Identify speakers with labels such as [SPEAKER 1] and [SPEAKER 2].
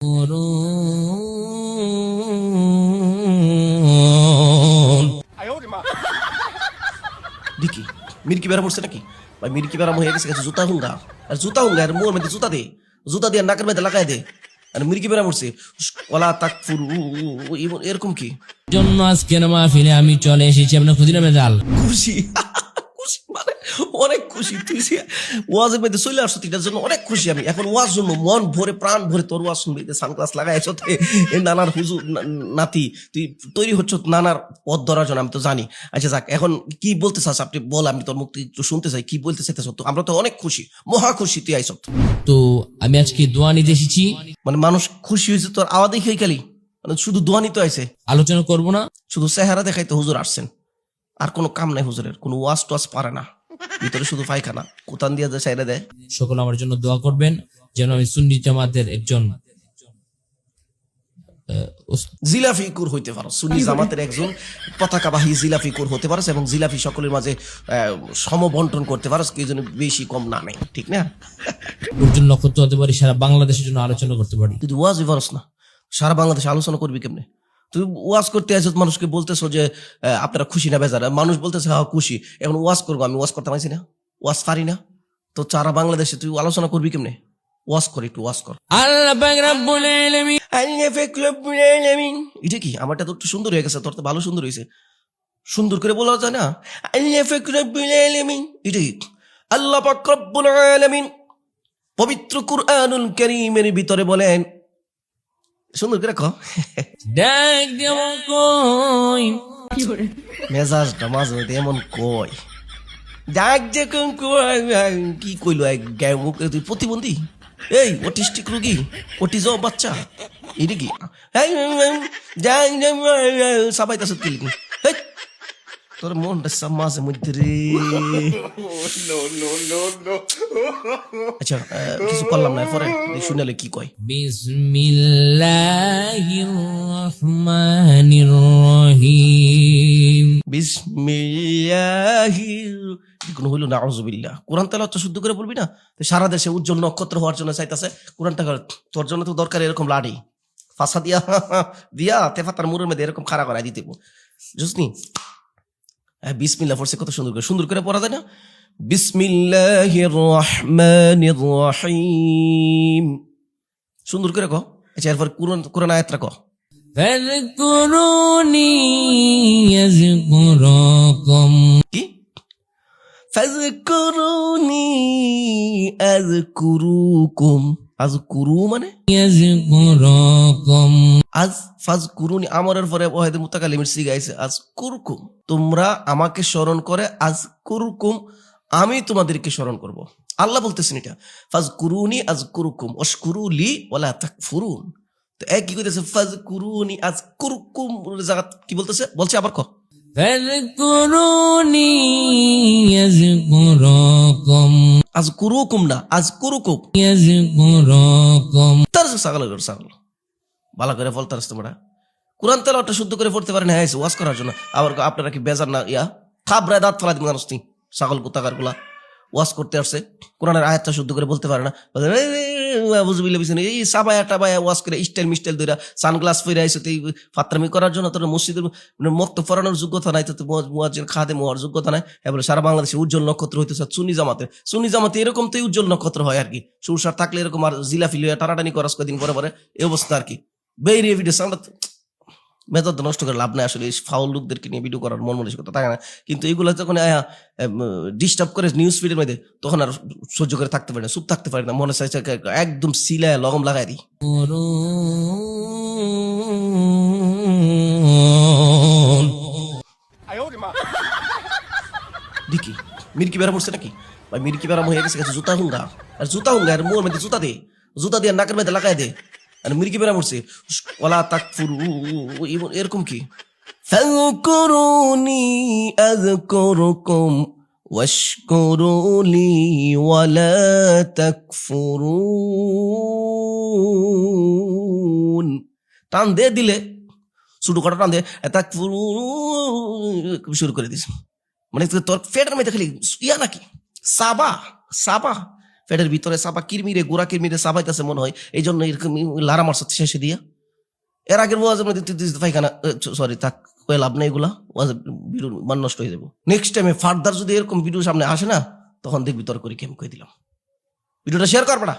[SPEAKER 1] দেখি মির্কি বেড়া পড়ছে নাকি ভাই? মির্কি বেড়া হয়ে গেছে জুতা হুঙ্গা আর মোর মধ্যে জুতা দে, জুতা দিয়ে নাকের মধ্যে লাগাই দে। আর মির্কি বেড়া পড়ছে ওলা তাক ফুরু এরকম কি
[SPEAKER 2] জন্য আজকের মাহফিলে আমি চলে এসেছি আপনার খুদিরা মেজাল।
[SPEAKER 1] খুশি খুশি মানে অনেক খুশি। তুই ওয়াজের মধ্যে চলে আসছো, এটার জন্য অনেক খুশি আমি। এখন ওয়াজ শুনবো মন ভরে প্রাণ ভরে, তোর ওয়াজ শুনবি। সানগ্লাস লাগাইছ নানার হুজুর নাতি, তুই তৈরি হচ্ছ নানার পথ ধরার জন্য, আমি তো জানি। আচ্ছা যাক, এখন কি বলতে চাস আপনি বল, আমি তোর মুখ থেকে একটু শুনতে চাই কি বলতে চাইতেছ। তো আমরা তো অনেক খুশি, মহা খুশি তুই আইস।
[SPEAKER 2] তো আমি আজকে দোয়া নিতে এসেছি।
[SPEAKER 1] মানে মানুষ খুশি হয়েছে তোর আওয়াজ দেখে খালি, মানে শুধু দোয়া নিতে আইছে,
[SPEAKER 2] আলোচনা করব না,
[SPEAKER 1] শুধু চেহারা দেখাইতে হুজুর আসছেন, আর কোনো কাম নাই হুজুরের, কোনো ওয়াজ টোয়াজ পারে না, ভিতরে শুধু পায়খানা কোতান দিয়ে যে সাইডে দেয়।
[SPEAKER 2] সকল আমার জন্য দোয়া করবেন যেন আমি সুন্নি জামাতের একজন
[SPEAKER 1] জিলাফিকুর হইতে পারো, সুন্নি জামাতের একজন পতাকাবাহী জিলাফিকুর হতে পারো, এবং জিলাফি সকলের মাঝে সমবন্টন করতে পারো, কেউ যেন বেশি কম না নেই, ঠিক না?
[SPEAKER 2] একজন নক্ষত্র হতে পারি, সারা বাংলাদেশের জন্য আলোচনা করতে পারি।
[SPEAKER 1] তুই ওয়াজই পারস না, সারা বাংলাদেশে আলোচনা করবি কেমনে? তুই ওয়াজ করতে আসছ, মানুষকে বলতেছো যে আপনারা খুশি না বেজার, মানুষ বলতেছে হ্যাঁ খুশি, এখন ওয়াজ করবো, আমি ওয়াজ করতে পারছি না, ওয়াজ পারি না, তো সারা বাংলাদেশে তুই আলোচনা করবি কেমনে? ওয়াজ কর, একটু ওয়াজ কর।
[SPEAKER 2] আল্লাহ পাক রব্বুল
[SPEAKER 1] আলামিন, এটা কি আমারটা তো একটু সুন্দর হয়ে গেছে, তোর তো ভালো সুন্দর হয়েছে, সুন্দর করে বলা যায় না? এটা কি? আল্লাহ পাক রব্বুল আলামিন পবিত্র কুরআনুল কারীমের ভিতরে বলেন, সুন্দর করে কও।
[SPEAKER 2] ডাক দেব কই
[SPEAKER 1] মেজাজটা মাঝে মধ্যে এমন কয়, ডাক যে কি কইলো তুই প্রতিবন্ধী, এই অটিস্টিক রোগী, অটিজম বাচ্চা, এটা কি সাবাইতাছ কি লিখি? তোর মনটা সব মাঝে মধ্যে রে। আচ্ছা কিছু করলাম না, এরপরে শুনালে কি কয়।
[SPEAKER 2] বিসমিল্লাহির রহমানির রহিম।
[SPEAKER 1] বিসমিল্লাহির, কোনো হইল না আউযুবিল্লাহ। কোরআন তেলাওয়াত শুদ্ধ করে বলবি না? সারা দেশে উজ্জ্বল নক্ষত্র হওয়ার জন্য চাইতাছে কোরআনটা, তোর জন্য তো দরকার এরকম লাড়ি ফাঁসা দিয়া দিয়া তেফাতার মুরের মধ্যে এরকম খাড়া করাই দিতে বুঝনি? বিসমিল্লাহ পড়ছে কত সুন্দর করে পড়া যায় না? বিসমিল্লাহির রহমানির রহিম, সুন্দর করে কও। আচ্ছা এরপর কোরআন আয়াতটা কও।
[SPEAKER 2] ফাযকুরুনি আযকুরুকুম।
[SPEAKER 1] কি? ফাযকুরুনি আযকুরুকুম, আযকুরু মানে
[SPEAKER 2] আযকুরুকুম।
[SPEAKER 1] আজ ফাযকুরুনি আমরের পরে ওয়াহিদ মুতাকাল্লিমের সিগা আইছে আযকুরুকুম, তোমরা আমাকে স্মরণ করে, আযকুরুকুম আমি তোমাদেরকে স্মরণ করব। আল্লাহ বলতেছেন এটা, ফাযকুরুনি আযকুরুকুম ওয়াশকুরু লি ওয়ালা তাকফুরুন। তো এক কি কইতেছে ফাযকুরুনি আযকুরুকুম, জায়গা কি বলতেছে বলছে আবার কও।
[SPEAKER 2] ফাযকুরুনি আযকুরুকুম।
[SPEAKER 1] আযকুরুকুম না আযকুরুকুম,
[SPEAKER 2] আযকুরুকুম।
[SPEAKER 1] তার ছাগল ভালো করে বলতারস তোমরা। কোরআন তেলাওয়াতটা শুদ্ধ করে পড়তে পারেন, হ্যাঁ ওয়াজ করার জন্য। আবার আপনারা কি বেজার না? খাবরায় দাঁত ফেলা দিন মানুষ নি, ছাগল কোথাকার গুলা ওয়াজ করতে আসছে, কোরআনের আয়াতটা শুদ্ধ করে বলতে পারে না, এই সাবায়া টাবায়া ওয়াজ করে স্টাইল মিস্টাইল দইরা সানগ্লাস পরে আইছে, তুই ফাত্রামি করার জন্য তোর মসজিদের মক্তব পড়ানোর যোগ্যতা নাই, তো মুয়াজ্জিন খাদেম হওয়ার যোগ্যতা নাই। এবার সারা বাংলাদেশে উজ্জ্বল নক্ষত্র হইতেছে সুন্নি জামাতে এরকম তো উজ্জ্বল নক্ষত্র হয় আর কি। সুরসার থাকলে এরকম, আর জিলাফি লইয়া টানাটানি করাস কদিন পরে পরে এই অবস্থা আর কি। বেরিয়ে ভিডিও সামনে মেজাজ নষ্ট করে লাভ নাই আসলে, ফাউল লোকদেরকে নিয়ে ভিডিও করার মন মানসিকতা থাকে না। কিন্তু এগুলো যখন ডিস্টার্ব করে নিউজ ফিডের মধ্যে, তখন আর সহ্য করে থাকতে পারে না, চুপ থাকতে পারে না, মনে চাইছে একদম সিলায় লগম লাগাই দিই। দেখি মির্কি বেড়া পড়ছে নাকি ভাই? মির্কি বেড়া হয়ে গেছে জুতা হুঙ্গা আর মোর মধ্যে জুতা দে, জুতা দিয়ে নাকের মধ্যে লাগাই দে। আর মির্কি বেড়া পড়ছে ওলা তাক ফুরু এরকম কি? ফাযকুরুনি আযকুরুকুম ওয়াশকুরু লি ওয়ালা তাকফুরুন। টান দে দিলে শুরু করা, টান দে তাকফুরু শুরু করে দিস। মানে তোর পেটের মধ্যে খালি ইয়া নাকি সাবা পেটের ভিতরে চাপা কিরমিরে গোড়া কিরমিরে চাপাইতেছে মনে হয়, এই জন্য এরকম লারা মারছে শেষে দিয়া। এর আগের ওয়াজের মধ্যে তুই পায়খানা, সরি থাক, কয়ে লাভ নেই, এগুলা ওয়াজের ভিডিও মান নষ্ট হয়ে যাবো। নেক্সট টাইমে ফার্দার যদি এরকম ভিডিও সামনে আসে না, তখন দেখবি তোর করে কেম কয়ে দিলাম। ভিডিওটা শেয়ার কর বেটা।